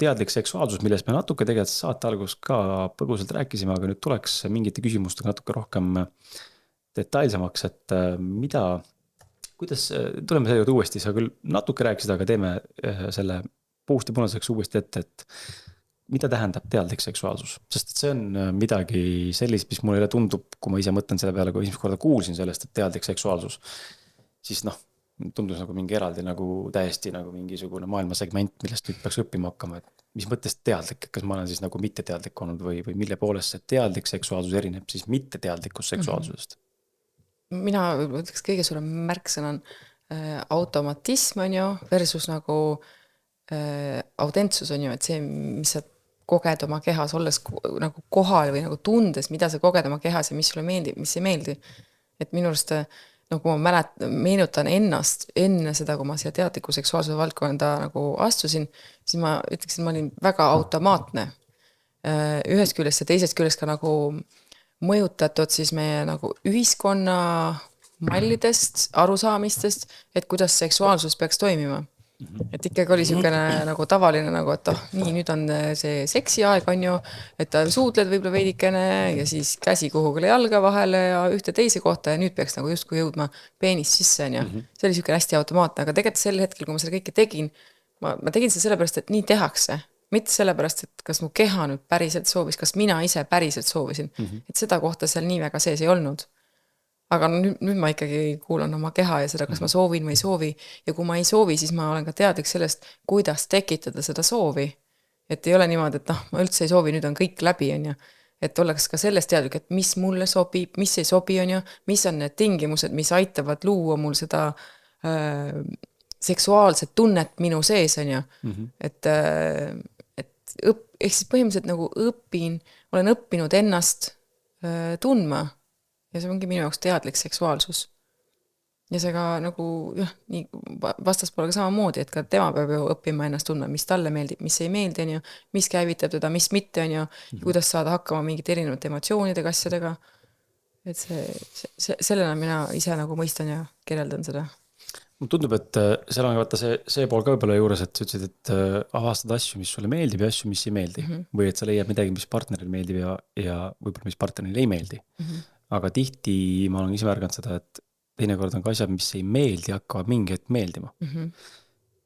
teadlik seksuaalsus, millest me natuke tegelikult saate alguses ka põgusalt rääkisime, aga nüüd tuleks mingite küsimustega natuke rohkem detailsemaks, et mida, kuidas, tuleme selle juurde uuesti, sa küll natuke rääkisid, aga teeme selle puust ja punaseks uuesti ette, et mida tähendab teadlik seksuaalsus, sest et see on midagi sellist, mis mulle tundub, kui ma ise mõtlen selle peale, kui esimest korda kuulsin sellest, et teadlik seksuaalsus, siis noh, tundus nagu mingi eraldi nagu täiesti nagu mingisugune maailmasegment, millest nüüd peaks õppima hakkama, et mis mõttes teadlik, et kas ma olen siis nagu mitteteadlik olnud või mille poolest see teadlik seksuaalsus erineb siis mitteteadlikust seksuaalsusest? Mina ütleks kõige suurem märksõna on automatism on ju versus nagu autentsus on ju, et see, mis sa koged oma kehas, olles nagu kohal või nagu tundes, mida sa koged oma kehas ja mis sulle meeldib, mis ei meeldi. Et minu arust, kui ma meenutan ennast enne seda, kui ma siia teadliku seksuaalsuse valdkonda nagu astusin, siis ma ütleksin, ma olin väga automaatne. Ühest küljest ja teisest küljest ka nagu mõjutatud siis meie nagu ühiskonna mallidest, arusaamistest, et kuidas seksuaalsus peaks toimima. Et ikkagi oli siukene nagu tavaline nagu, et nii, nüüd on see seksi aeg on ju, et suudled võib-olla veidikene ja siis käsi kuhugile jalga vahele ja ühte teise kohta ja nüüd peaks nagu justkui jõudma peenis sisse on ju. See oli siukene hästi automaatne, aga tegelikult sel hetkel, kui ma selle kõike tegin, ma tegin seda sellepärast, et nii tehakse. Mitte sellepärast, et kas mu keha nüüd päriselt soovis, kas mina ise päriselt soovisin. Et seda kohta seal nii väga sees ei olnud. Aga nüüd ma ikkagi kuulan oma keha ja seda, kas ma soovin või ei soovi. Ja kui ma ei soovi, siis ma olen ka teadlik sellest, kuidas tekitada seda soovi. Et ei ole niimoodi, et ma üldse ei soovi, nüüd on kõik läbi on ju. Et oleks ka sellest teadlik, et mis mulle sobib, mis ei sobi on ju, mis on need tingimused, mis aitavad luua mul seda seksuaalset tunnet minu sees on ju. Et siis põhimõtteliselt nagu olen õppinud ennast tundma. Ja see ongi minu jaoks teadlik seksuaalsus. Ja see ka nagu, nii vastaspoolega samamoodi, et ka tema peab ju õppima ennast tundma, mis talle meeldib, mis ei meeldi, on ju, mis käivitab teda, mis mitte, on ju, ja kuidas saada hakkama mingite erinevate emotsioonidega, asjadega. Et sellena mina ise nagu mõistan ja kirjeldan seda. Tundub, et seal on vaata see pool ka võib-olla juures, et sa ütlesid, et avastad asju, mis sulle meeldib ja asju, mis ei meeldi. Või et sa leiad midagi, mis partneril meeldib ja võib-olla mis partneril ei meeldi. Aga tihti ma olen ise märganud seda, et teinekord on ka asjad, mis ei meeldi, hakkavad mingi hetk meeldima.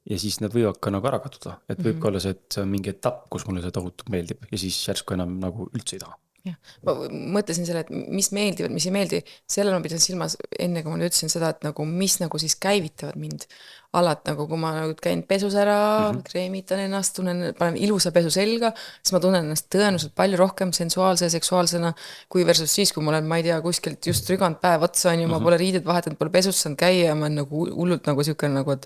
Ja siis nad võivad ka nagu ära kaduda. Et võib ka olla see, et see on mingi etapp, kus mulle see tohutult meeldib ja siis järsku enam nagu üldse ei taha. Ja. Ma mõtlesin selle, et mis meeldivad, mis ei meeldi. Sellel ma pidasin silmas enne, kui ma ütlesin seda, et nagu, mis nagu siis käivitavad mind. Alat nagu, kui ma käin pesus ära, kreemitan ennast, panen ilusa pesu selga, siis ma tunnen ennast tõenäoliselt palju rohkem sensuaalse ja seksuaalsena, kui versus siis, kui ma olen, ma ei tea, kuskilt just rüganud päev otsa on ju, ma pole riided vahetanud, pole pesus saanud käia ja ma olen nagu hullult nagu siukene nagu, et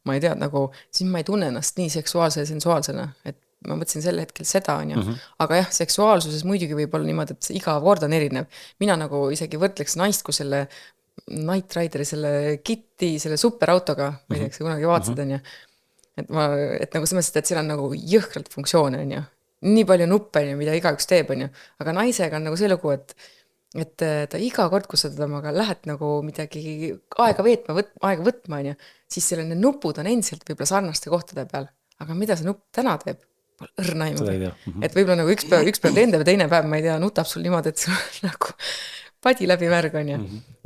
ma ei tea, nagu, siis ma ei tunne ennast nii seksuaalse ja sensuaalsena, et ma mõtlesin sel hetkel seda on ju, aga jah, seksuaalsuses muidugi võib olla niimoodi, et iga kord on erinev. Mina nagu isegi võrdleks naist kui selle Night Rideri, selle Kitty, selle superautoga, ma ei tea, kas sa kunagi vaatasid on ju, et nagu selles mõttes, et seal on nagu jõhkralt funktsioone on ju, nii palju nuppe on ju, mida igaüks teeb on ju, aga naisega on nagu see lugu, et ta iga kord, kui sa temaga lähed nagu midagi aega võtma on ju, siis selline nupud on endiselt võib-olla sarnaste kohtade peal, aga mida see nupp täna teeb? Õrnaimugi. Et võib-olla nagu üks päev lendab ja teine päev, ma ei tea, nutab sul niimoodi, et sul nagu padi läbi märg on ju.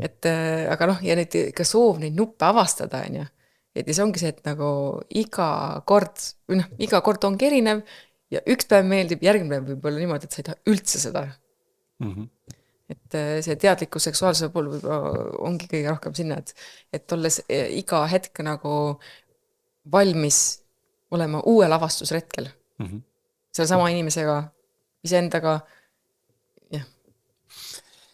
Et aga noh, ja ka soov neid nuppe avastada on ju. Et ja see ongi see, et nagu iga kord ongi erinev ja üks päev meeldib, järgmine päev võib olla niimoodi, et sa ei taha üldse seda. Et see teadliku seksuaalsuse pool ongi kõige rohkem sinna, et olles iga hetk nagu valmis olema uuel avastusretkel. Selle sama inimesega, iseendaga, jah.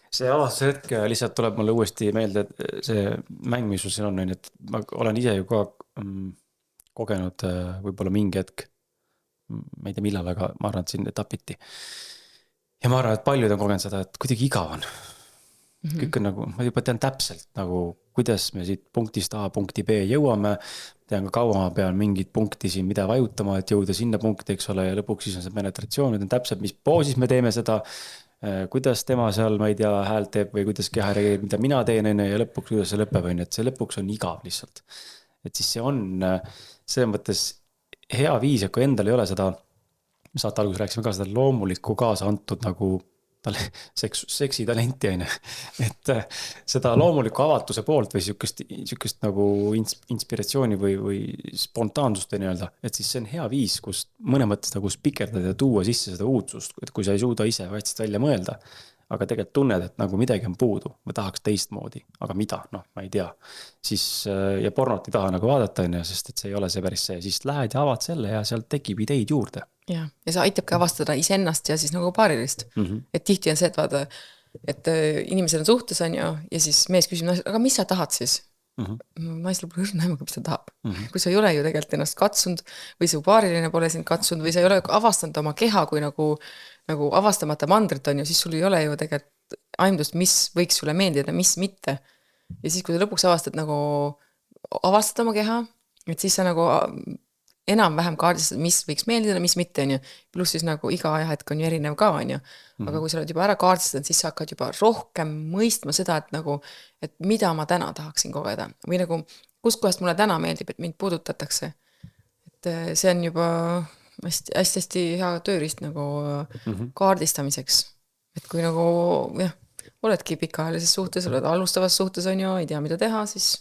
See avastusretk lihtsalt tuleb mulle uuesti meelde, et see mäng, mis sul siin on, et ma olen ise ju ka kogenud võib-olla mingi hetk, ma ei tea millal, aga ma arvan, et siin etapiti. Ja ma arvan, et paljud on kogenud seda, et kuidagi igav on. Kõik on nagu, ma juba tean täpselt nagu, kuidas me siit punktist A punkti B jõuame, tean ka kaua ma pean mingid punkti siin, mida vajutama, et jõuda sinna punkti, eks ole, ja lõpuks siis on see penetratsioon, et on täpselt, mis poosis me teeme seda, kuidas tema seal, ma ei tea, hääl teeb või kuidas keha reageerib, mida mina teen enne ja lõpuks, kuidas see lõpeb, et see lõpuks on igav lihtsalt. Et siis see on selles mõttes hea viis, et kui endal ei ole seda saate alguses rääkisime ka seda loomulikku kaasa antud nagu talle seksitalenti on ju. Et seda loomuliku avatuse poolt või sihukest nagu inspiratsiooni või spontaansust või nii-öelda. Et siis see on hea viis, kus mõne mõttes nagu spikerdada ja tuua sisse seda uudsust, et kui sa ei suuda ise vaikselt välja mõelda, aga tegelikult tunned, et nagu midagi on puudu, ma tahaks teistmoodi, aga mida, noh, ma ei tea. Siis ja pornot ei taha nagu vaadata, on ju, sest et see ei ole see päris see, siis lähed ja avad selle ja sealt tekib ideid juurde. Ja see aitabki avastada iseennast ja siis nagu paarilist. Et tihti on see, et vaata, et inimesed on suhtes on ju, ja siis mees küsib, aga mis sa tahad siis? Naisel pole õrna aimugi, mis ta tahab. Kui sa ei ole ju tegelikult ennast katsunud või su paariline pole sind katsunud või sa ei ole avastanud oma keha kui nagu avastamata mandrit on ju, siis sul ei ole ju tegelikult aimdust, mis võiks sulle meeldida, mis mitte. Ja siis, kui sa lõpuks avastad oma keha, et siis sa nagu enam-vähem kaardistad, mis võiks meeldida, mis mitte, on ju. Pluss siis nagu iga ajahetk on ju erinev ka, on ju. Aga kui sa oled juba ära kaardistanud, siis sa hakkad juba rohkem mõistma seda, et nagu, et mida ma täna tahaksin kogeda. Või nagu, kus kohast mulle täna meeldib, et mind puudutatakse. Et see on juba hästi hea tööriist nagu kaardistamiseks. Et kui nagu, jah, oledki pikaajalises suhtes, oled alustavas suhtes on ju, ei tea, mida teha, siis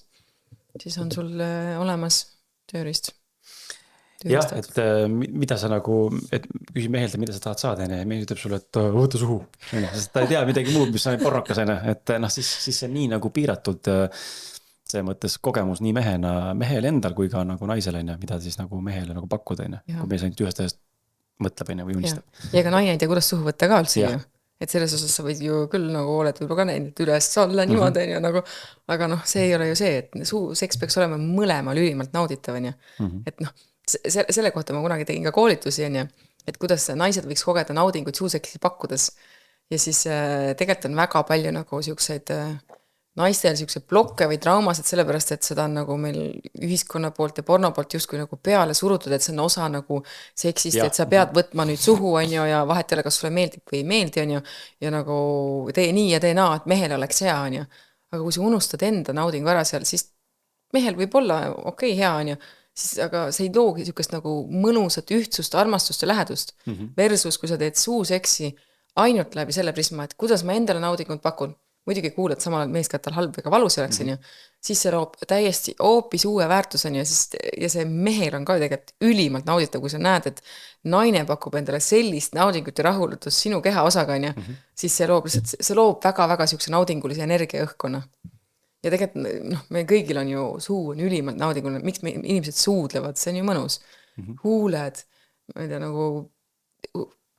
on sul olemas tööriist. Jah, et mida sa nagu, et küsi mehelt, mida sa tahad saada, ja mees ütleb sulle, et võta suhu. Sest ta ei tea midagi muud, mis on pornokas, et noh, siis see on nii nagu piiratud see mõttes kogemus nii mehel endal kui ka nagu naisel, mida siis nagu mehele nagu pakkuda, kui mees ainult ühest ajast mõtleb või unistab. Ja ega naine ei tea, kuidas suhu võtta ka üldse ju. Et selles osas sa võid ju küll nagu oled võib-olla ka näinud üles alla niimoodi on ju nagu, aga noh, see ei ole ju see, et seks peaks olema mõlemal ülimalt nauditav on ju. Et noh, selle kohta ma kunagi tegin ka koolitusi on ju, et kuidas naised võiks kogeda naudinguid suuseksi pakkudes. Ja siis tegelikult on väga palju nagu siukseid naistel siukseid blokke või traumasid sellepärast, et seda on nagu meil ühiskonna poolt ja porno poolt justkui nagu peale surutud, et see on osa nagu seksist, et sa pead võtma nüüd suhu on ju, ja vahet ei ole, kas sulle meeldib või ei meeldi on ju, ja nagu tee nii ja tee naa, et mehel oleks hea on ju. Aga kui sa unustad enda naudingu ära seal, siis mehel võib olla okei, hea on ju, siis aga see ei loogi siukest nagu mõnusat ühtsust, armastust ja lähedust. Versus, kui sa teed suuseksi ainult läbi selle prisma, et kuidas ma endale naudingut pakun, muidugi kuuled samal ajal mees, et tal halb ega valus oleks, on ju, siis see loob täiesti hoopis uue väärtus on ju, ja see mehel on ka tegelikult ülimalt nauditav, kui sa näed, et naine pakub endale sellist naudingut ja rahuldust sinu keha osaga on ju, siis see loob väga-väga siukse naudingulise energia õhkkonna. Ja tegelikult, noh, meil kõigil on ju suu on ülimalt naudinguline, miks inimesed suudlevad, see on ju mõnus. Huuled, ma ei tea, nagu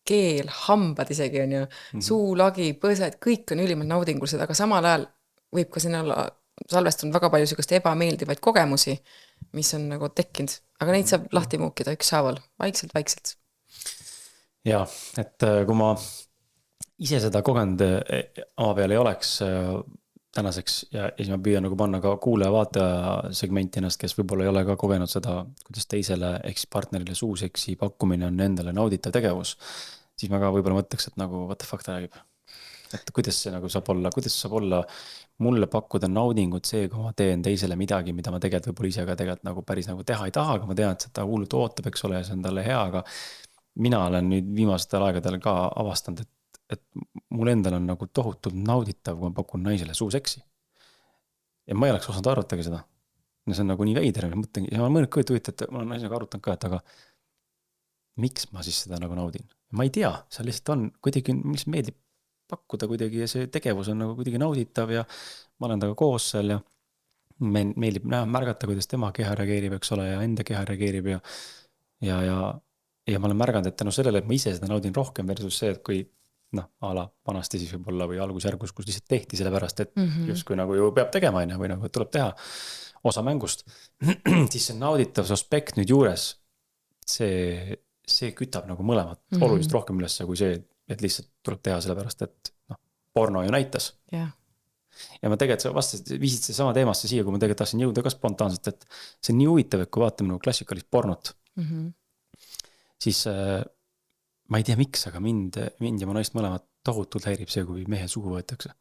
keel, hambad isegi on ju, suu, lagi, põsed, kõik on ülimalt naudingulised, aga samal ajal võib ka sinna olla salvestunud väga palju sellist ebameeldivaid kogemusi, mis on nagu tekkinud, aga neid saab lahti muukida ükshaaval, vaikselt. Ja, et kui ma ise seda kogenud oma peal ei oleks tänaseks ja siis ma püüan nagu panna ka kuulaja-vaataja segmenti ennast, kes võib-olla ei ole ka kogenud seda, kuidas teisele ekspartnerile suuseksi pakkumine on endale nauditav tegevus, siis ma ka võib-olla mõtleks, et nagu what the fuck ta räägib. Et kuidas see nagu saab olla mulle pakkuda naudingut see, kui ma teen teisele midagi, mida ma tegelikult võib-olla ise ka tegelikult nagu päris nagu teha ei taha, aga ma tean, et seda hullult ootab, eks ole, ja see on talle hea, aga mina olen nüüd viimastel aegadel ka avastanud, et mul endal on nagu tohutult nauditav, kui ma pakun naisele suuseksi. Ja ma ei oleks osanud arvatagi seda. Ja see on nagu nii veider, ja ma mõned kõitu, et ma olen naisega arutanud ka, et aga miks ma siis seda nagu naudin? Ma ei tea, see lihtsalt on kuidagi, mis meeldib pakkuda kuidagi ja see tegevus on nagu kuidagi nauditav ja ma olen taga koos seal ja meeldib märgata, kuidas tema keha reageerib, eks ole, ja enda keha reageerib ja ma olen märganud, et tänu sellele, et ma ise seda naudin rohkem versus see, et kui noh, ala vanasti siis võib-olla või algusjärgus, kus lihtsalt tehti sellepärast, et justkui nagu ju peab tegema või nagu tuleb teha osa mängust, siis see nauditav aspekt nüüd juures, see kütab nagu mõlemat oluliselt rohkem üles kui see, et lihtsalt tuleb teha sellepärast, et noh, porno ju näitas. Ja ma tegelikult viisid see sama teemasse siia, kui ma tegelikult tahtsin jõuda ka spontaanselt, et see on nii huvitav, et kui vaatame nagu klassikalist pornot, siis ma ei tea miks, aga mind ja mu naist mõlemad tohutult häirib see, kui mehe suhu võetakse.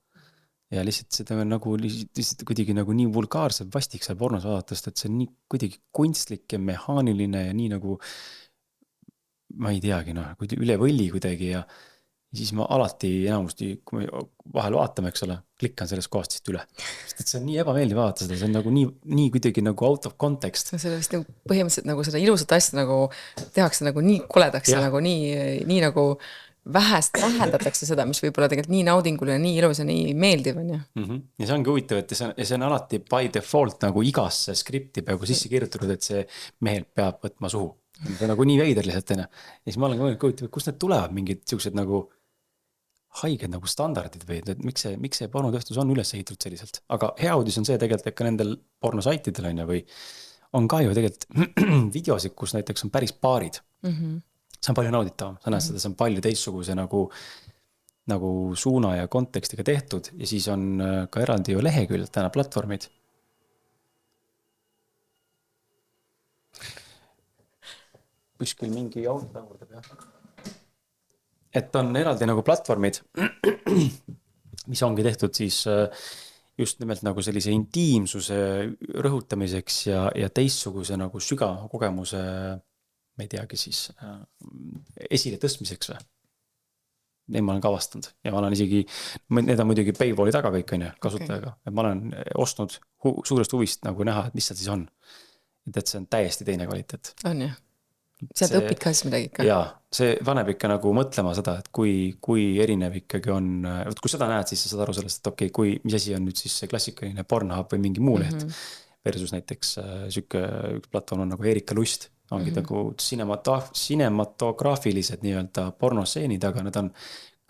Ja lihtsalt seda on nagu lihtsalt kuidagi nagu nii vulgaarselt vastik seal pornos vaadatast, et see on nii kuidagi kunstlik ja mehaaniline ja nii nagu ma ei teagi, noh, üle võlli kuidagi ja siis ma alati enamasti, kui me vahel vaatame, eks ole, klikkan sellest kohast siit üle. Sest et see on nii ebameeldiv vaadata seda, see on nagu nii kuidagi nagu out of context. see vist nagu põhimõtteliselt nagu seda ilusat asja nagu tehakse nagu nii koledaks ja nagu nii nagu vähest vahendatakse seda, mis võib olla tegelikult nii naudinguline, nii ilus ja nii meeldiv on ju. Ja see ongi huvitav, et see on alati by default nagu igasse skripti peaaegu sisse kirjutatud, et see mehel peab võtma suhu. See on nagu nii veider lihtsalt, on ju. Ja siis ma olen ka mõelnud, huvitav, kust need tulevad mingid siuksed nagu haiged nagu standardid või, et miks see pornotööstus on üles ehitatud selliselt. Aga hea uudis on see tegelikult, et ka nendel pornosaitidel on ju, või on ka ju tegelikult videosid, kus näiteks on päris paarid. See on palju nauditavam, sa näed seda, see on palju teistsuguse nagu suuna ja kontekstiga tehtud ja siis on ka eraldi ju leheküljed täna platvormid. Kuskil mingi auto tagurdab, jah. Et on eraldi nagu platvormid, mis ongi tehtud siis just nimelt nagu sellise intiimsuse rõhutamiseks ja teistsuguse nagu sügava kogemuse, ma ei teagi siis, esile tõstmiseks või. Neid ma olen kavastanud ja ma olen isegi, need on muidugi Paywalli taga kõik on ju kasutajaga, et ma olen ostnud suurest huvist nagu näha, et mis seal siis on. Et see on täiesti teine kvaliteet. On ju. Sealt õpid ka siis midagi ikka. Jaa, see paneb ikka nagu mõtlema seda, et kui erinev ikkagi on, kui seda näed, siis sa saad aru sellest, et okei, mis asi on nüüd siis see klassikaline Pornhub või mingi muu leht versus näiteks süke üks platvorm on nagu Erika Lust, ongi nagu cinematograafilised nii-öelda pornoseenid, aga need on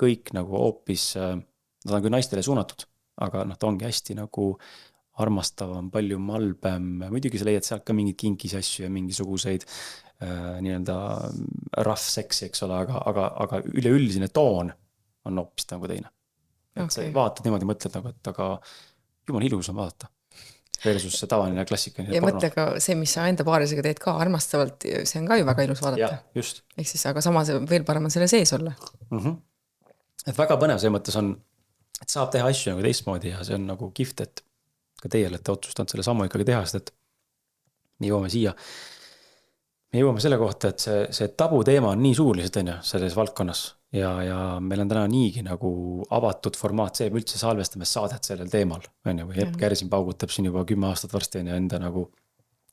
kõik nagu hoopis, nad on küll naistele suunatud, aga ta ongi hästi nagu armastavam, palju malbem, muidugi sa leiad sealt ka mingid kinkis asju ja mingisuguseid nii-öelda rough seksi, eks ole, aga üleüldine toon on hoopis nagu teine. Et sa vaatad niimoodi, mõtled nagu, et aga jumal ilus on vaadata. Versus see tavaline klassikaline ja porno. Mõtle ka see, mis sa enda paarisega teed ka armastavalt, see on ka ju väga ilus vaadata. Ja, just. Ehk siis, aga samas veel parem on selle sees olla. Et väga põnev see mõttes on, et saab teha asju nagu teistmoodi ja see on nagu kihvt, et ka teie olete otsustanud selle sammu ikkagi teha, sest et me jõuame siia. Me jõuame selle kohta, et see tabu teema on nii suur lihtsalt on ju selles valdkonnas ja meil on täna niigi nagu avatud formaat, see üldse salvestame saadet sellel teemal, on ju, või Jepp Kärsin paugutab siin juba 10 aastat varsti on ju enda nagu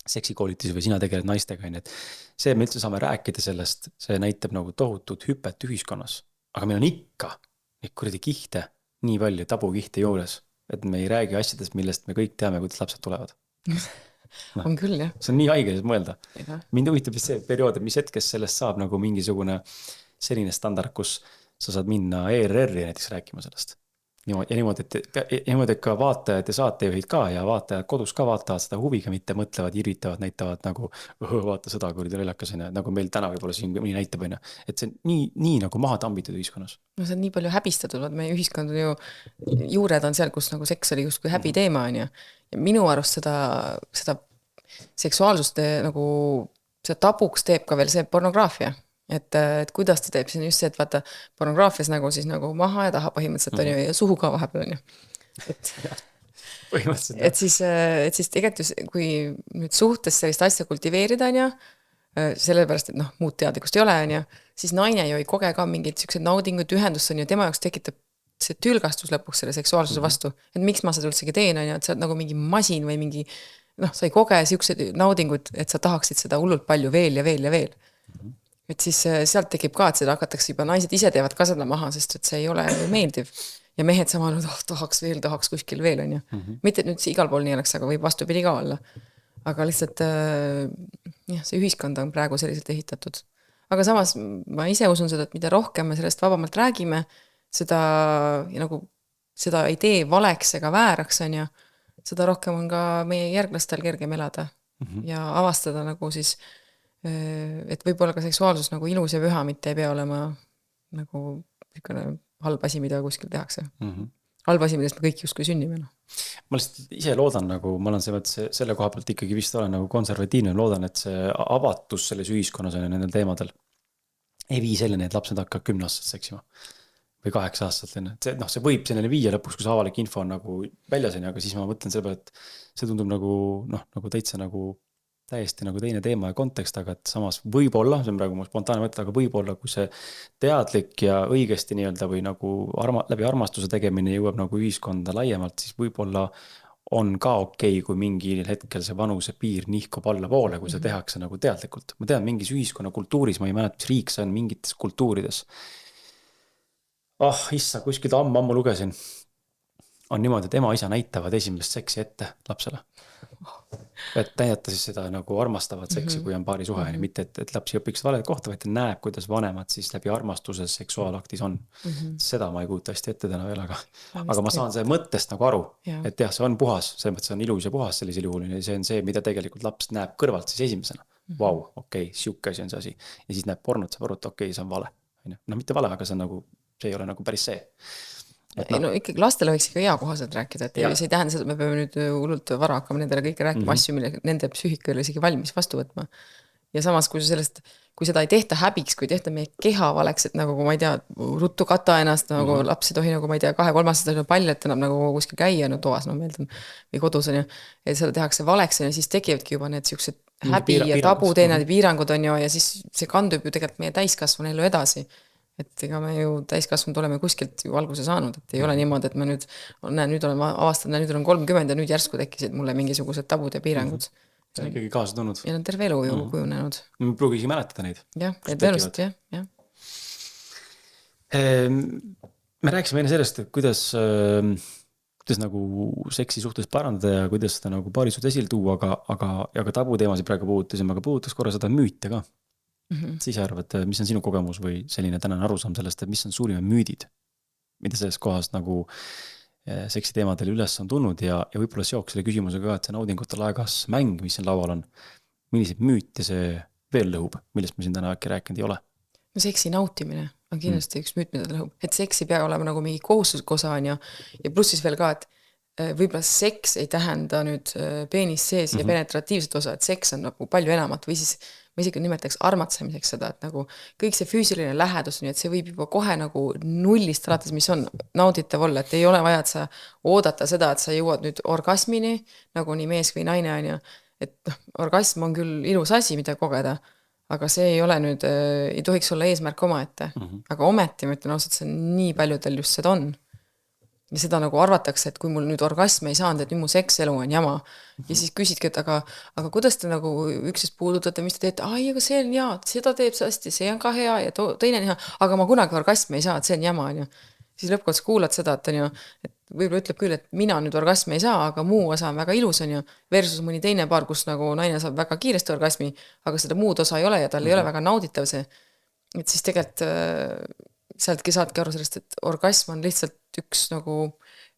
seksikoolitusi või sina tegeled naistega, on ju, et see me üldse saame rääkida sellest, see näitab nagu tohutut hüpet ühiskonnas, aga meil on ikka neid kuradi kihte nii palju tabukihte juures, et me ei räägi asjadest, millest me kõik teame, kuidas lapsed tulevad. On küll, jah. See on nii haige mõelda. Mind huvitab see periood, et mis hetkes sellest saab nagu mingisugune selline standard, kus sa saad minna ERR-i näiteks rääkima sellest. Ja niimoodi, et ka vaatajad ja saatejuhid ka ja vaatajad kodus ka vaatavad seda huviga, mitte mõtlevad, irvitavad, näitavad nagu vaata seda, kui lailakas on, nagu meil täna võib-olla siin nii näitab on. Et see on nii nagu maha tambitud ühiskonnas. No see on nii palju häbistatud, meie ühiskond ju juured on seal, kus nagu seks oli justkui häbi teema on ju. Ja minu arust seda seksuaalsust nagu seda tabuks teeb ka veel see pornograafia. Et kuidas ta teeb, see on just see, et vaata pornograafias nagu siis nagu maha ja taha põhimõtteliselt on ju ja suhu ka vahepeal on ju. Et siis tegelikult kui nüüd suhtes sellist asja kultiveerida on ju, sellepärast, et muud teadlikkust ei ole on ju, siis naine ju ei koge ka mingid sellised naudingud, ühendust on ju, tema jaoks tekitab see tülgastus lõpuks selle seksuaalsuse vastu, et miks ma seda üldsegi teen on ju, et sa oled nagu mingi masin või mingi, sa ei koge siuksed naudingud, et sa tahaksid seda hullult palju veel ja veel ja veel. Et siis sealt tekib ka, et seda hakatakse juba naised ise teevad ka seda maha, sest et see ei ole meeldiv. Ja mehed samal tahaks kuskil veel on ju. Mitte et nüüd igal pool nii oleks, aga võib vastupidi ka olla. Aga lihtsalt see ühiskond on praegu selliselt ehitatud. Aga samas ma ise usun seda, et mida rohkem me sellest vabamalt räägime, seda ei tee valeks ega vääraks on ju, seda rohkem on ka meie järglastel kergem elada ja avastada nagu siis et võib-olla ka seksuaalsus nagu ilus ja püha, mitte ei pea olema nagu halb asi, mida kuskil tehakse. Halb asi, millest me kõik justkui sünnime. Ma lihtsalt ise loodan nagu, ma olen selle koha pealt ikkagi vist olen nagu konservatiivne, loodan, et see avatus selles ühiskonnas on nendel teemadel ei vii selleni, et lapsed hakkavad 10 aastat seksima või 8 aastat. See võib selleni viia lõpuks, kus avalik info on nagu väljas, aga siis ma mõtlen selle peale, et see tundub nagu täitsa nagu täiesti nagu teine teema ja kontekst, aga et samas võib-olla, see on praegu mu spontaanne mõte, aga võib-olla, kui see teadlik ja õigesti nii-öelda või nagu läbi armastuse tegemine jõuab nagu ühiskonda laiemalt, siis võib-olla on ka okei, kui mingil hetkel see vanuse piir nihkub allapoole, kui see tehakse nagu teadlikult. Ma tean, mingis ühiskonna kultuuris, ma ei mäleta, mis riik see on, mingites kultuurides. Issa, kuskilt ammu lugesin. On niimoodi, et ema-isa näitavad esimest seksi ette lapsele. Et näidata siis seda nagu armastavat seksi, kui on paari suhe, mitte et laps ei õpiks valet kohta, vaid näeb, kuidas vanemad siis läbi armastuse seksuaalaktis on. Seda ma ei kuuta hästi ette täna veel, aga ma saan see mõttest nagu aru, et jah, see on puhas, see mõttes on ilus ja puhas sellisel juhul, ja see on see, mida tegelikult laps näeb kõrvalt siis esimesena. Vau, okei, siuke asi on see asi. Ja siis näeb pornot, saab aru, et okei, see on vale. No mitte vale, aga see on nagu, see ei ole nagu päris see. No ikkagi lastele võiks ikka eakohaselt rääkida, et see ei tähenda seda, et me peame nüüd hullult vara hakkama nendele kõike rääkima asju, mille nende psüühika ei ole isegi valmis vastu võtma. Ja samas, kui seda ei tehta häbiks, kui tehta meie keha valeks, et nagu, kui ma ei tea, ruttu kata ennast, nagu laps ei tohi, nagu ma ei tea, 2-3 palju, et enam nagu kuskil käia, no toas, no meeldan, või kodus on ju, et seda tehakse valeks ja siis tekivadki juba need siuksed häbi ja tabuteenad ja piirangud on ju, ja siis see kandub ju tegelikult meie täiskasvanu ellu edasi. Et ega me ju täiskasvanud oleme kuskilt ju alguse saanud, et ei ole niimoodi, et ma nüüd olen avastanud, nüüd olen 30 ja nüüd järsku tekkisid mulle mingisugused tabud ja piirangud. See on ikkagi kaasa tulnud. Ja on terve elu ju kujunenud. Ma pruugigi mäletada neid. Jah, terveelust, jah. Me rääkisime enne sellest, et kuidas nagu seksi suhtes parandada ja kuidas seda nagu paari suhtes esile tuua, aga tabuteemasid praegu puudutasime, aga puudutas korra seda müüte ka. Siis arvad, mis on sinu kogemus või selline tänane arusaam sellest, et mis on suurimad müüdid, mida selles kohas nagu seksi teemadel üles on tulnud ja võib-olla seoks selle küsimusega ka, et see naudingutel aegas mäng, mis siin laual on, milliseid müüte see veel lõhub, millest me siin täna äkki rääkinud ei ole? No seksi nautimine on kindlasti üks müüt, mida ta lõhub, et seksi pea olema nagu mingi kohustuslik osa ja plus siis veel ka, et võib-olla seks ei tähenda nüüd peenis sees ja penetratiivset osa, et seks on nagu palju enamat või siis ma isegi nimetaks armatsemiseks seda, et nagu kõik see füüsiline lähedus, nii et see võib juba kohe nagu nullist alates, mis on nauditav olla, et ei ole vaja, et sa oodata seda, et sa jõuad nüüd orgasmini, nagu nii mees või naine on ja, et orgasm on küll ilus asi, mida kogeda, aga see ei ole nüüd, ei tohiks olla eesmärk omaette, aga ometi ma ütlen ausalt, see nii paljudel just seda on. Ja seda nagu arvatakse, et kui mul nüüd orgasm ei saanud, et nüüd mu sekselu on jama. Ja siis küsidki, et aga kuidas te nagu üksest puudutate, mis te teete? Aga see on hea, seda teeb see hästi, see on ka hea ja teine on hea, aga ma kunagi orgasm ei saa, et see on jama. On ju. Siis lõpuks kuulad seda, et, on ju, et võib-olla ütleb küll, et mina nüüd orgasm ei saa, aga muu osa on väga ilus, on ju, versus mõni teine paar, kus nagu naine saab väga kiiresti orgasmi, aga seda muud osa ei ole ja tal ei ole väga nauditav see. Et siis tegelikult sealtki saadki aru sellest, et orgasm on lihtsalt üks nagu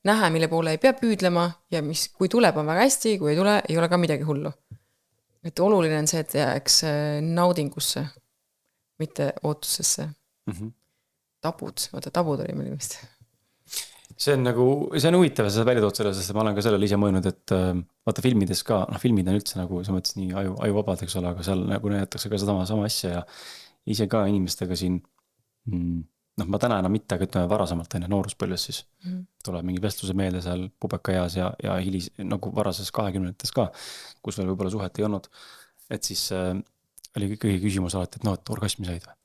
nähe, mille poole ei pea püüdlema ja mis, kui tuleb, on väga hästi, kui ei tule, ei ole ka midagi hullu. Et oluline on see, et jääks naudingusse, mitte ootusesse. Tabud, tabud oli meil vist. See on nagu, see on huvitav ja seda välja tood selles, sest ma olen ka sellele ise mõelnud, et vaata filmides ka, filmid on üldse nagu, sa mõttes nii ajuvabad, eks ole, aga seal nagu näetakse ka sama asja ja ise ka inimestega siin ma täna enam mitte, aga ütleme varasemalt enne nooruspõlves siis tuleb mingi vestluse meelde seal pubeka eas ja hilis nagu varases 20-ndates ka, kus veel võib-olla suhet ei olnud. Et siis oli kõige küsimus alati, et et orgasmi said või?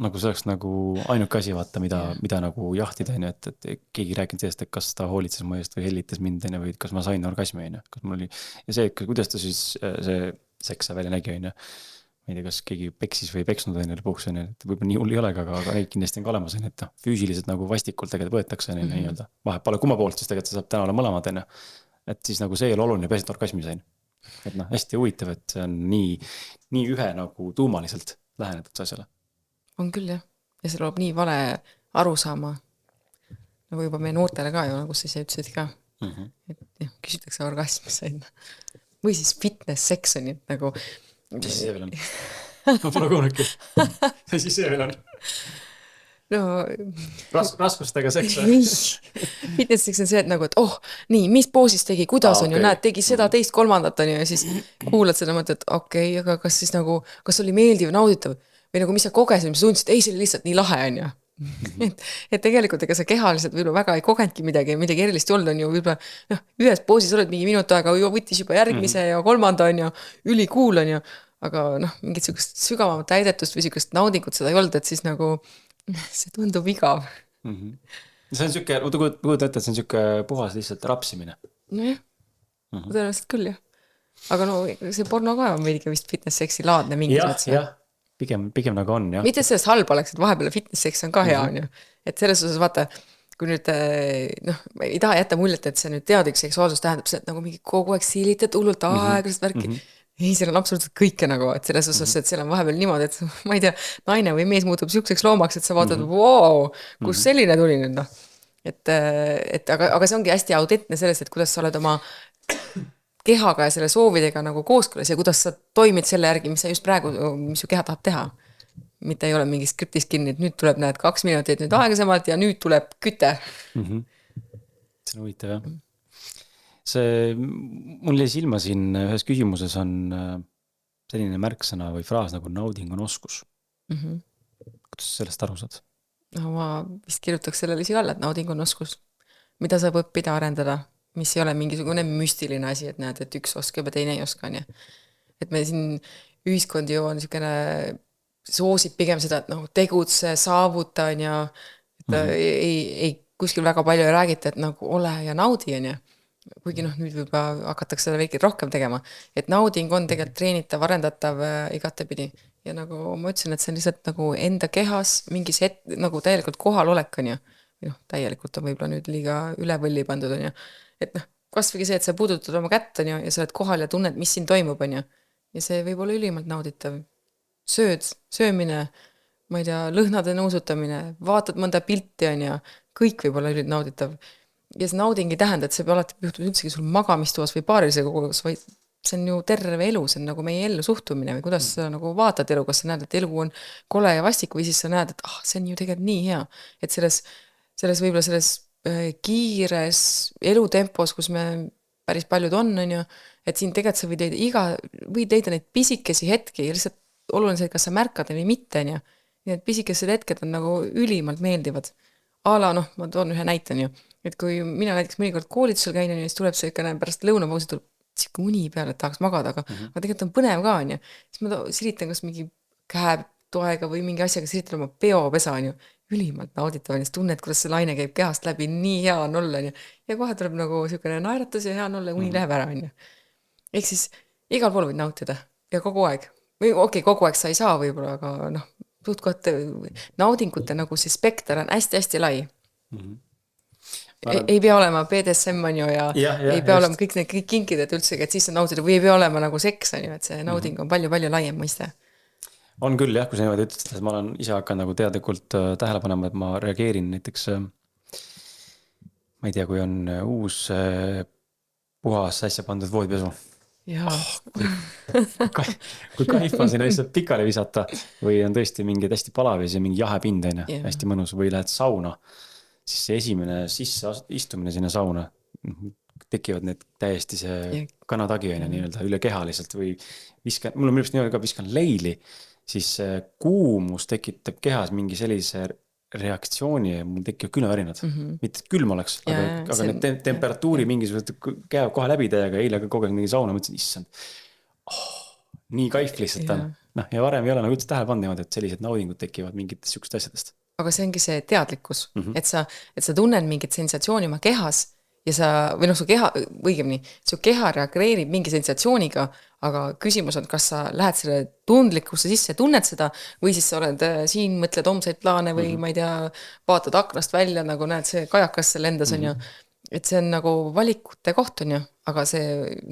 Nagu see oleks nagu ainuke asi vaata, mida nagu jahtida, et keegi rääkinud sellest, et kas ta hoolitses mu eest või hellitas mind või kas ma sain orgasmi, kas mul oli ja see, kuidas ta siis see seksa välja nägi, ma ei tea, kas keegi peksis või peksnud lõpuks, et võib-olla nii hull ei ole, aga neid kindlasti on ka olemas, et füüsiliselt nagu vastikult tegelikult võetakse nii-öelda. Vahepeale kumma poolt, siis tegelikult saab täna olla mõlemad, et siis nagu see ei ole oluline, peaasi, et orgasmi sain. Et hästi huvitav, et see on nii ühe nagu tuumaliselt lähenetud asjale. On küll jah, ja see loob nii vale aru saama, nagu juba meie noortele ka ju, nagu sa ise ütlesid ka, et küsitakse orgasmi sain. Või siis fitness seks on nagu mis see veel on? Ma pole kuulnudki. Mis see veel on? No, raskustega seks. Fitness seks on see, et nagu, et nii, mis poosis tegi, kuidas on ju, näed, tegi seda, teist, kolmandat on ju, ja siis kuulad seda mõtet, et okei, aga kas siis nagu, kas oli meeldiv, nauditav või nagu mis sa kogesid, mis sa tundsid, ei, see oli lihtsalt nii lahe on ju. et tegelikult ega sa kehaliselt võib-olla väga ei kogenudki midagi erilist ei olnud, on ju, võib-olla noh, ühes poosis oled mingi minut aega, võttis juba järgmise ja kolmanda, on ju, ülikuul, on ju, aga noh, mingit sihukest sügavamat täidetust või sihukest naudingut seda ei olnud, et siis nagu see tundub igav. See on sihuke, kujuta ette, et see on sihuke puhas lihtsalt rapsimine. Nojah, tõenäoliselt küll jah. Aga no see porno ka on veidike vist fitness-seksi laadne mingis mõttes. Jah, pigem nagu on, jah. Mitte sellest halb oleks, et vahepeal fitness-seks on ka hea, on ju. Et selles osas vaata, kui nüüd, noh, ei taha jätta muljet, et see nüüd teadlik seksuaalsus tähendab see, et nagu mingi kogu aeg siilitad hullult aeglaselt värki. Ei, seal on absoluutselt kõike nagu, et selles osas, et seal on vahepeal niimoodi, et ma ei tea, naine või mees muutub siukseks loomaks, et sa vaatad, wow, kus selline tuli nüüd, noh. Aga see ongi hästi autentne sellest, et kuidas sa oled oma kehaga ja selle soovidega nagu kooskõlas ja kuidas sa toimid selle järgi, mis sa just praegu, mis su keha tahab teha. Mitte ei ole mingi skriptis kinni, et nüüd tuleb näed 2 minutit nüüd aegasemalt ja nüüd tuleb küte. See on huvitav, jah. See, mul jäi silma siin ühes küsimuses on selline märksõna või fraas nagu nauding on oskus. Kuidas sa sellest aru saad? No, ma vist kirjutaks sellele isi alla, et nauding on oskus. Mida saab õppida, arendada, mis ei ole mingisugune müstiline asi, et näed, et üks oskab ja teine ei oska, on ju. Et me siin ühiskond ju on niisugune soosib pigem seda, et noh, tegutse, saavuta, on ju, et ei kuskil väga palju ei räägita, et nagu ole ja naudi, on ju. Kuigi noh, nüüd juba hakatakse seda veidi rohkem tegema. Et nauding on tegelikult treenitav, arendatav igatepidi. Ja nagu ma ütlesin, et see on lihtsalt nagu enda kehas mingis nagu täielikult kohal olek, on ju. Noh, täielikult on võib-olla nüüd liiga üle võlli pandud, on ju. Et noh, kasvõi see, et sa puudutad oma kätt, on ju, ja sa oled kohal ja tunned, mis siin toimub, on ju. Ja see võib olla ülimalt nauditav. Söömine, ma ei tea, lõhnade nõusutamine, vaatad mõnda pilti, on ju, kõik võib olla ülimalt nauditav. Ja see nauding ei tähenda, et see alati juhtub üldsegi sul magamistuas või paarilise kogus, vaid see on ju terve elu, see on nagu meie ellu suhtumine või kuidas sa nagu vaatad elu, kas sa näed, et elu on kole ja vastik või siis sa näed, et see on ju tegelikult nii hea. Et selles võib-olla selles kiires elutempos, kus me päris paljud on ju, et siin tegelikult sa võid leida neid pisikesi hetki ja lihtsalt oluline see, kas sa märkad või mitte, on ju. Need pisikesed hetked on nagu ülimalt meeldivad. Ala, noh, ma toon ühe näite, on ju. Et kui mina näiteks mõnikord koolitusel käin, on ju, siis tuleb see pärast lõunapausi tuleb siuke uni peale, et tahaks magada, aga tegelikult on põnev ka, on ju. Siis ma siritan kas mingi käetoega või mingi asjaga siritan oma peopesa, on ju. Ülimalt nauditav, siis tunned, kuidas see laine käib kehast läbi, nii hea on olla, on ju. Ja kohe tuleb nagu siukene naeratus ja hea on olla ja uni läheb ära, on ju. Ehk siis igal pool võid nautida ja kogu aeg. Või kogu aeg sa ei saa võib-olla, aga noh, naudingute nagu see spekter on hästi-hästi lai. Ei pea olema BDSM, on ju, ja ei pea olema kõik need kinkid, et üldse, et siis on naudida, või ei pea olema nagu seks, on ju, et see nauding on palju-palju laiem mõiste. On küll jah, kui sa niimoodi ütlesid, et ma olen ise hakanud nagu teadlikult tähele panema, et ma reageerin näiteks, ma ei tea, kui on uus puhas äsja pandud voodipesu. Kui kaif on sinna lihtsalt pikali visata või on tõesti mingi hästi palavis ja mingi jahepind, hästi mõnus või lähed sauna, siis see esimene sisse istumine sinna sauna, tekivad need täiesti see kanatagi on nii-öelda üle keha lihtsalt või mul on minu niimoodi ka viskan leili, siis kuumus tekitab kehas mingi sellise reaktsiooni ja mul tekivad külmavärinad. Mitte külm oleks, aga need temperatuuri mingisugused käevad kohe läbi täiega, eile ka kogu aeg mingi sauna, mõtlesin, issand, nii kaif lihtsalt on. Ja varem ei ole nagu üldse tähele pannud niimoodi, et sellised naudingud tekivad mingitest sihukest asjadest. Aga see ongi see teadlikkus, et sa tunned mingit sensatsiooni oma kehas ja sa, või noh, su keha, õigemini, su keha reageerib mingi sensatsiooniga, aga küsimus on, kas sa lähed selle tundlikkusse sisse, tunned seda, või siis sa oled siin, mõtled homseid plaane või ma ei tea, vaatad aknast välja, nagu näed, see kajakas seal endas on ju, et see on nagu valikute koht on ju, aga see,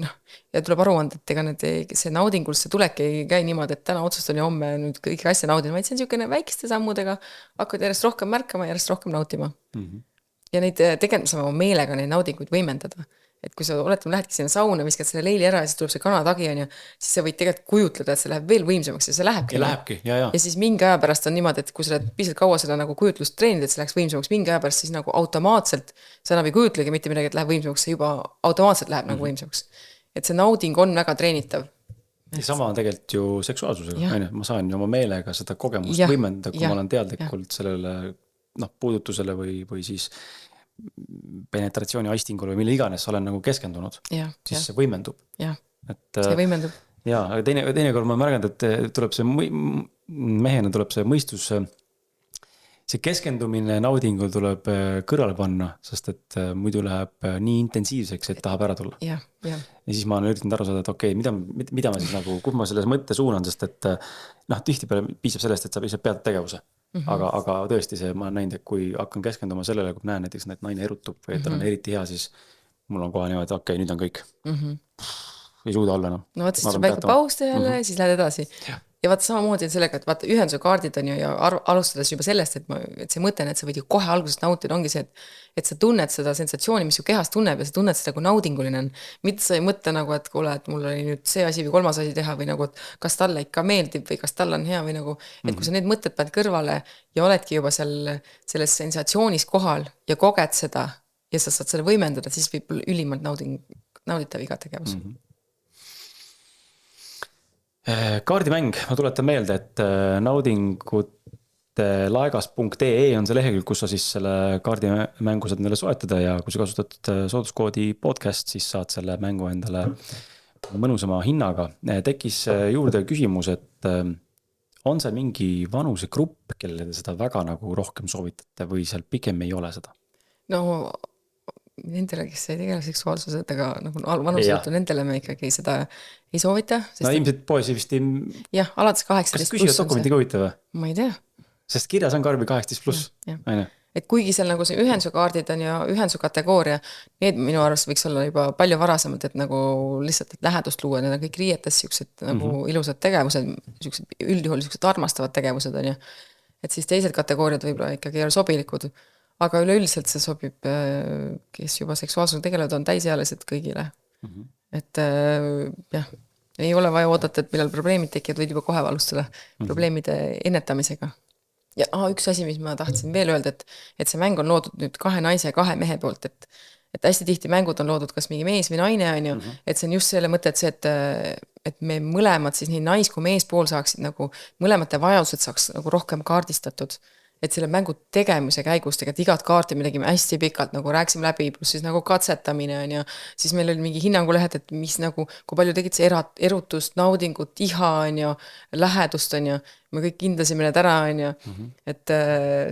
noh, ja tuleb aru anda, et ega see naudingulisse tulek ei käi niimoodi, et täna otsustan ja homme nüüd kõiki asja naudin, vaid see on niisugune väikeste sammudega, hakkad järjest rohkem märkama, järjest rohkem nautima. Ja neid tegelikult saame oma meelega neid naudinguid võimendada. Et kui sa oletame, lähedki sinna sauna, viskad selle leili ära ja siis tuleb see kanatagi on ju, siis sa võid tegelikult kujutleda, et see läheb veel võimsamaks ja see lähebki. Ja siis mingi aja pärast on niimoodi, et kui sa oled pisalt kaua seda nagu kujutlust treenid, et see läheks võimsamaks, mingi aja pärast siis nagu automaatselt, sa enam ei kujutlegi mitte midagi, et läheb võimsamaks, see juba automaatselt läheb nagu võimsamaks. Et see nauding on väga treenitav. Ja sama on tegelikult ju seksuaalsusega, ma saan oma meelega seda kogemust võimendada, kui ma olen teadlikult sellele noh, puudutusele või siis penetratsiooni aistingule või mille iganes olen nagu keskendunud, siis see võimendub. Et see võimendub. Jaa, aga teinekord ma märganud, et tuleb see mehena tuleb see mõistus, see keskendumine naudingul tuleb kõrvale panna, sest et muidu läheb nii intensiivseks, et tahab ära tulla. Ja siis ma olen üritanud aru saada, et okei, mida ma siis nagu, kuhu ma selles mõtte suunan, sest et noh, tihtipeale piisab sellest, et sa lihtsalt pead tegevuse. Aga tõesti see, ma olen näinud, et kui hakkan keskenduma sellele, kui näen näiteks, et naine erutub või et ta on eriti hea, siis mul on kohe niimoodi, et okei, nüüd on kõik. Ei suuda olla. No võt, siis tuleb väike paus teha jälle, siis lähed edasi. Ja vaata samamoodi on sellega, et vaata ühenduse kaardid on ju ja alustades juba sellest, et see mõte on, et sa võid ju kohe algusest nautida, ongi see, et sa tunned seda sensatsiooni, mis su kehas tunneb ja sa tunned seda, kui naudinguline on. Mitte sa ei mõtle nagu, et kuule, et mul oli nüüd see asi või kolmas asi teha või nagu, et kas talle ikka meeldib või kas tal on hea või nagu, et kui sa need mõtted paned kõrvale ja oledki juba selles sensatsioonis kohal ja koged seda ja sa saad selle võimendada, siis võib ülimalt nauditav iga tegevus. Kaardimäng, ma tuletan meelde, et naudingutelaegas.ee on see lehekülg, kus sa siis selle kaardimängu saad endale soetada ja kui sa kasutad sooduskoodi podcast, siis saad selle mängu endale mõnusama hinnaga. Tekkis juurde küsimus, et on see mingi vanusegrupp, kellele seda väga nagu rohkem soovitate või seal pigem ei ole seda? No nendele, kes ei tegele seksuaalsusetega nagu vanuselt, nendele me ikkagi seda ei soovita. No ilmselt poisi vist ei... Jah, alates 18 kas küsivad dokumentiga huvitav? Ma ei tea. Sest kirjas on karbi 18+. Et kuigi seal nagu see ühenduse kaardid on ja ühenduse kategooria, need minu arvast võiks olla juba palju varasemalt, et nagu lihtsalt et lähedust luua, need on kõik riietes siuksed nagu ilusad tegevused, üldjuhul siuksed armastavad tegevused on ja et siis teised kategooriad võib-olla ikkagi ei ole sobilikud. Aga üleüldiselt see sobib, kes juba seksuaalselt tegelevad, on täisealised kõigile. Et jah, ei ole vaja oodata, et millal probleemid tekivad, võid juba kohe alustada probleemide ennetamisega. Ja üks asi, mis ma tahtsin veel öelda, et see mäng on loodud nüüd 2 naise ja 2 mehe poolt, et hästi tihti mängud on loodud kas mingi mees või naine on ju, et see on just selle mõte, et see, et me mõlemad siis nii nais kui meespool saaksid nagu, mõlemate vajadused saaks nagu rohkem kaardistatud. Et selle mängu tegemise käigus tegelikult igat kaarti me tegime hästi pikalt, nagu rääksime läbi, pluss siis nagu katsetamine on ja siis meil oli mingi hinnangulehed, et mis nagu, kui palju tegid see erutust, naudingut, iha on ja lähedust on ja me kõik kindlasime need ära on ja et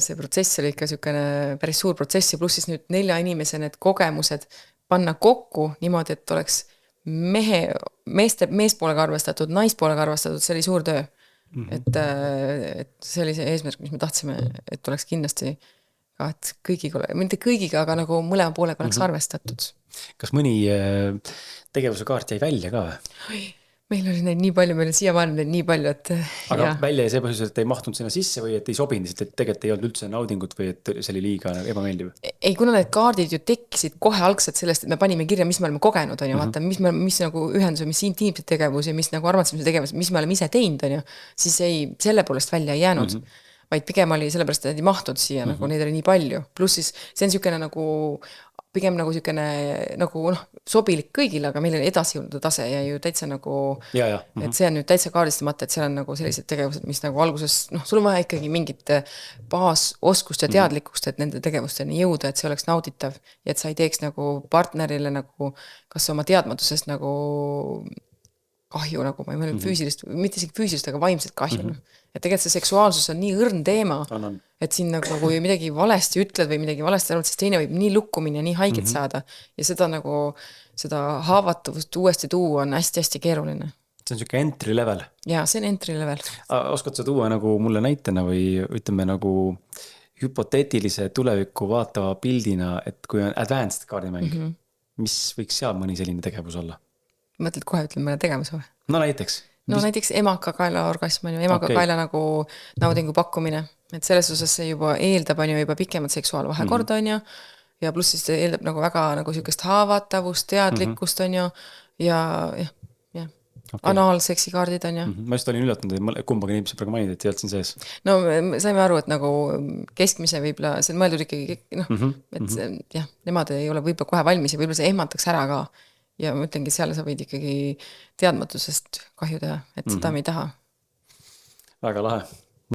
see protsess oli ikka niisugune päris suur protsess ja pluss siis nüüd 4 inimese need kogemused panna kokku niimoodi, et oleks meespoolega arvestatud, naispoolega arvestatud, see oli suur töö. Et see oli see eesmärk, mis me tahtsime, et oleks kindlasti et kõigiga, mitte kõigiga, aga nagu mõlema poolega oleks arvestatud. Kas mõni tegevuse kaart jäi välja ka või? Meil oli neid nii palju, meil oli siiamaani neid nii palju, et aga välja see põhjus, et ei mahtunud sinna sisse või et ei sobinud, et tegelikult ei olnud üldse naudingut või et see oli liiga ebameeldiv? Ei, kuna need kaardid ju tekkisid kohe algselt sellest, et me panime kirja, mis me oleme kogenud, on ju, vaata, mis nagu ühenduse, mis intiimsed tegevus ja mis nagu armatsemise tegevus, mis me oleme ise teinud, on ju, siis ei, selle poolest välja ei jäänud, vaid pigem oli sellepärast, et ei mahtud siia, nagu neid oli nii palju. Plus siis see on niisugune nagu pigem nagu niisugune nagu sobilik kõigile, aga meil oli edasi jõudnud tase ja ju täitsa nagu, et see on nüüd täitsa kaardistamata, et seal on nagu sellised tegevused, mis nagu alguses, sul on vaja ikkagi mingit baasoskust ja teadlikkust, et nende tegevusteni jõuda, et see oleks nauditav ja et sa ei teeks nagu partnerile nagu kas oma teadmatusest nagu kahju, nagu ma ei mõelnud füüsilist, mitte isegi füüsilist, aga vaimselt kahju. Et tegelikult see seksuaalsus on nii õrn teema, et siin nagu kui midagi valesti ütled või midagi valesti arvad, siis teine võib nii lukkumine ja nii haiget saada ja seda nagu, seda haavatavust uuesti tuua on hästi-hästi keeruline. See on siuke entry level. Jaa, see on entry level. Oskad sa tuua nagu mulle näitena või ütleme nagu hüpoteetilise tulevikku vaatava pildina, et kui on advanced kaardimäng, mis võiks seal mõni selline tegevus olla? Mõtled kohe ütleme mõne tegevuse või? No näiteks. No näiteks emakakaela orgasm on ju, emakakaela nagu naudingu pakkumine, et selles osas see juba eeldab on ju juba pikemat seksuaalvahekorda on ju ja pluss siis eeldab nagu väga nagu siukest haavatavust, teadlikkust on ju ja anaalseksikaardid on ju. Ma just olin üllatanud, kumbaga inimesi praegu mainid, et ei olnud siin sees. No saime aru, et nagu keskmise võib-olla, see on mõeldud ikkagi et jah, nemad ei ole võib-olla kohe valmis ja võib-olla see ehmataks ära ka. Ja ma ütlengi, seal sa võid ikkagi teadmatusest kahju teha, et seda me ei taha. Väga lahe.